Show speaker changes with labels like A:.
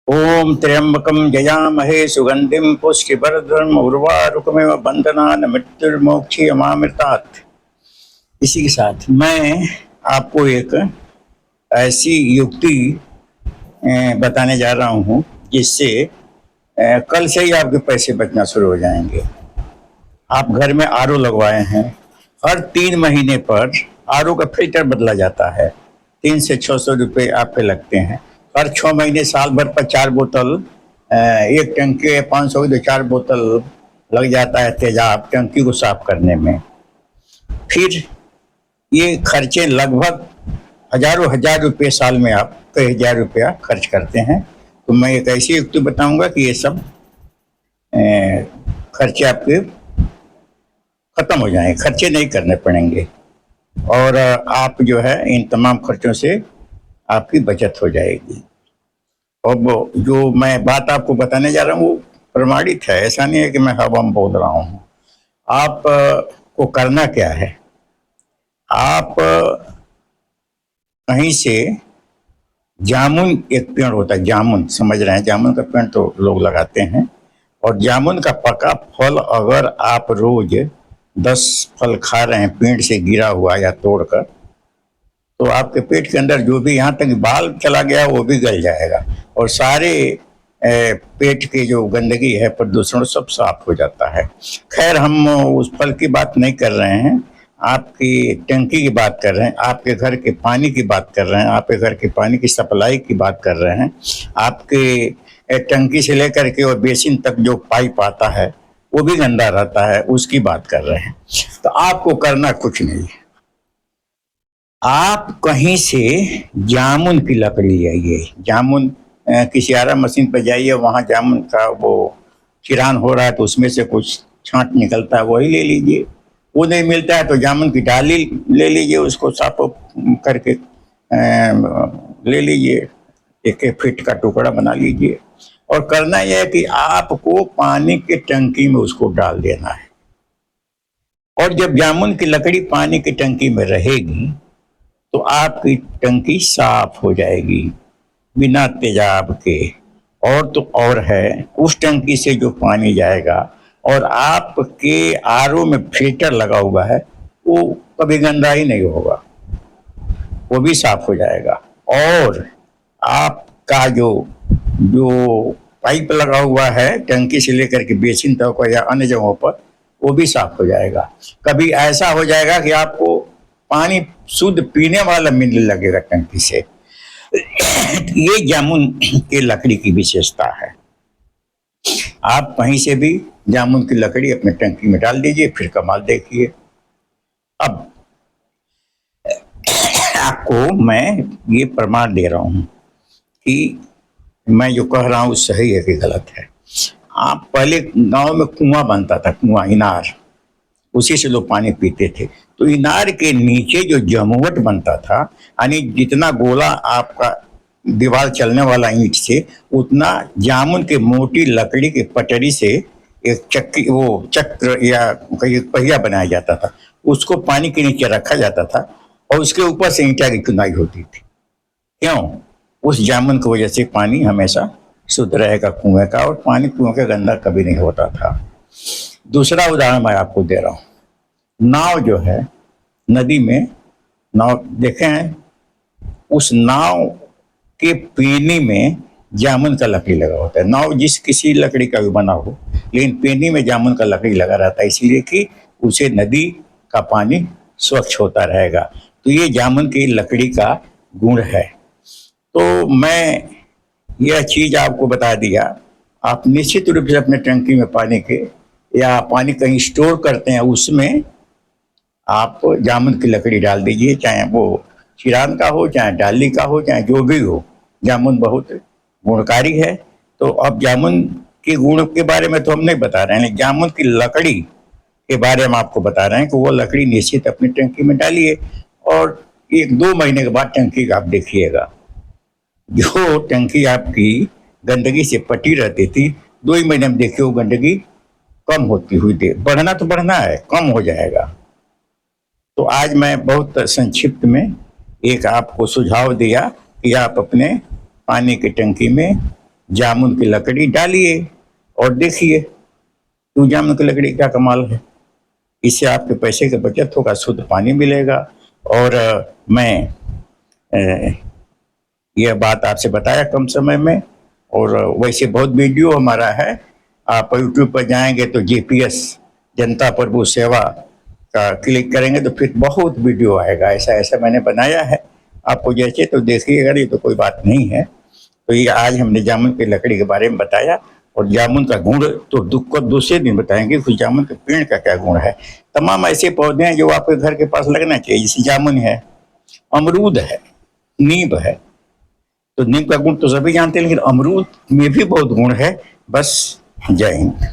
A: ओम त्र्यंबकम जयामहे सुगंधिम पुष्टिवर्धनम उर्वारुकमेव बंधनान् मृत्युर्मोक्षीयमामृतात्। इसी के साथ मैं आपको एक ऐसी युक्ति बताने जा रहा हूँ जिससे कल से ही आपके पैसे बचना शुरू हो जाएंगे। आप घर में आरओ लगवाए हैं, हर 3 महीने पर आरओ का फिल्टर बदला जाता है। 300 से 600 रुपये आपके लगते हैं। हर 6 महीने साल भर पर 4 बोतल, एक टंकी 500 की तो 4 बोतल लग जाता है तेजाब टंकी को साफ करने में। फिर ये खर्चे लगभग हजारों हजार रुपये साल में आप कई हजार रुपया खर्च करते हैं। तो मैं एक ऐसी युक्ति बताऊंगा कि ये सब खर्चे आपके खत्म हो जाएंगे, खर्चे नहीं करने पड़ेंगे और आप जो है इन तमाम खर्चों से आपकी बचत हो जाएगी। और वो जो मैं बात आपको बताने जा रहा हूँ वो प्रमाणित है, ऐसा नहीं है कि मैं हवा में बोल रहा हूँ। आप को करना क्या है, आप कहीं से जामुन, एक पेड़ होता है जामुन, समझ रहे हैं, जामुन का पेड़ तो लोग लगाते हैं। और जामुन का पका फल अगर आप रोज 10 फल खा रहे हैं पेड़ से गिरा हुआ या तोड़कर, तो आपके पेट के अंदर जो भी यहाँ तक बाल चला गया वो भी गल जाएगा और सारे पेट की जो गंदगी है, प्रदूषण, सब साफ हो जाता है। खैर, हम उस फल की बात नहीं कर रहे हैं, आपकी टंकी की बात कर रहे हैं, आपके घर के पानी की बात कर रहे हैं, आपके घर के पानी की सप्लाई की बात कर रहे हैं। आपके टंकी से लेकर के और बेसिन तक जो पाइप आता है वो भी गंदा रहता है, उसकी बात कर रहे हैं। तो आपको करना कुछ नहीं है, आप कहीं से जामुन की लकड़ी ले आइए। जामुन की सियारा मशीन पर जाइए, वहाँ जामुन का वो चिरान हो रहा है तो उसमें से कुछ छांट निकलता है, वही ले लीजिए। वो नहीं मिलता है तो जामुन की डाली ले लीजिए, उसको साफ करके ले लीजिए, एक एक फीट का टुकड़ा बना लीजिए। और करना यह है कि आपको पानी के टंकी में उसको डाल देना है। और जब जामुन की लकड़ी पानी की टंकी में रहेगी तो आपकी टंकी साफ हो जाएगी बिना तेजाब के। और तो और है, उस टंकी से जो पानी जाएगा और आपके आरओ में फिल्टर लगा हुआ है वो कभी गंदा ही नहीं होगा, वो भी साफ हो जाएगा। और आपका जो जो पाइप लगा हुआ है टंकी से लेकर के बेसिन तक या अन्य जगहों पर, वो भी साफ हो जाएगा। कभी ऐसा हो जाएगा कि आपको पानी शुद्ध पीने वाला मिलने लगेगा टंकी से। ये जामुन की लकड़ी की विशेषता है। आप कहीं से भी जामुन की लकड़ी अपने टंकी में डाल दीजिए, फिर कमाल देखिए। अब आपको मैं ये प्रमाण दे रहा हूं कि मैं जो कह रहा हूं सही है कि गलत है। आप पहले गांव में कुआं बनता था, कुआं, इनार, उसी से लोग पानी पीते थे। तो इनार के नीचे जो जमवट बनता था, यानी जितना गोला आपका दीवार चलने वाला ईंट से, उतना जामुन के मोटी लकड़ी के पटरी से एक चक्की, वो चक्र या कहीं पहिया बनाया जाता था, उसको पानी के नीचे रखा जाता था और उसके ऊपर से ईंटा की चुनाई होती थी। क्यों? उस जामुन की वजह से पानी हमेशा शुद्ध रहेगा कुएं का, और पानी कुएं का गंदा कभी नहीं होता था। दूसरा उदाहरण मैं आपको दे रहा हूं। नाव जो है, नदी में नाव देखे हैं, उस नाव के पेनी में जामुन का लकड़ी लगा होता है। नाव जिस किसी लकड़ी का भी बना हो, लेकिन पेनी में जामुन का लकड़ी लगा रहता है, इसलिए कि उसे नदी का पानी स्वच्छ होता रहेगा। तो ये जामुन की लकड़ी का गुण है। तो मैं यह चीज आपको बता दिया। आप निश्चित रूप से अपने टंकी में पानी के, या पानी कहीं स्टोर करते हैं, उसमें आप जामुन की लकड़ी डाल दीजिए, चाहे वो चिरान का हो, चाहे डाली का हो, चाहे जो भी हो। जामुन बहुत गुणकारी है। तो अब जामुन के गुण के बारे में तो हम नहीं बता रहे हैं, लेकिन जामुन की लकड़ी के बारे में आपको बता रहे हैं कि वो लकड़ी निश्चित अपनी टंकी में डालिए और 1-2 महीने के बाद टंकी आप देखिएगा, जो टंकी आपकी गंदगी से पटी रहती थी, 2 ही महीने में देखिए वो गंदगी कम होती हुई दे, बढ़ना तो बढ़ना है, कम हो जाएगा। तो आज मैं बहुत संक्षिप्त में एक आपको सुझाव दिया कि आप अपने पानी की टंकी में जामुन की लकड़ी डालिए और देखिए तो जामुन की लकड़ी क्या कमाल है। इससे आपके पैसे की बचत होगा, शुद्ध पानी मिलेगा। और मैं यह बात आपसे बताया कम समय में। और वैसे बहुत वीडियो हमारा है, आप यूट्यूब पर जाएंगे तो जीपीएस जनता प्रभु सेवा का क्लिक करेंगे तो फिर बहुत वीडियो आएगा, ऐसा ऐसा मैंने बनाया है। आपको जैसे तो देखिएगा, ये तो कोई बात नहीं है। तो ये आज हमने जामुन की लकड़ी के बारे में बताया। और जामुन का गुण तो दुख को दूसरे दिन बताएंगे कि जामुन के पेड़ का क्या गुण है। तमाम ऐसे पौधे हैं जो आपके घर के पास लगना चाहिए, जैसे जामुन है, अमरूद है, नीम है। तो नीम का गुण तो सभी जानते हैं, लेकिन अमरूद में भी बहुत गुण है। बस जय हिंद।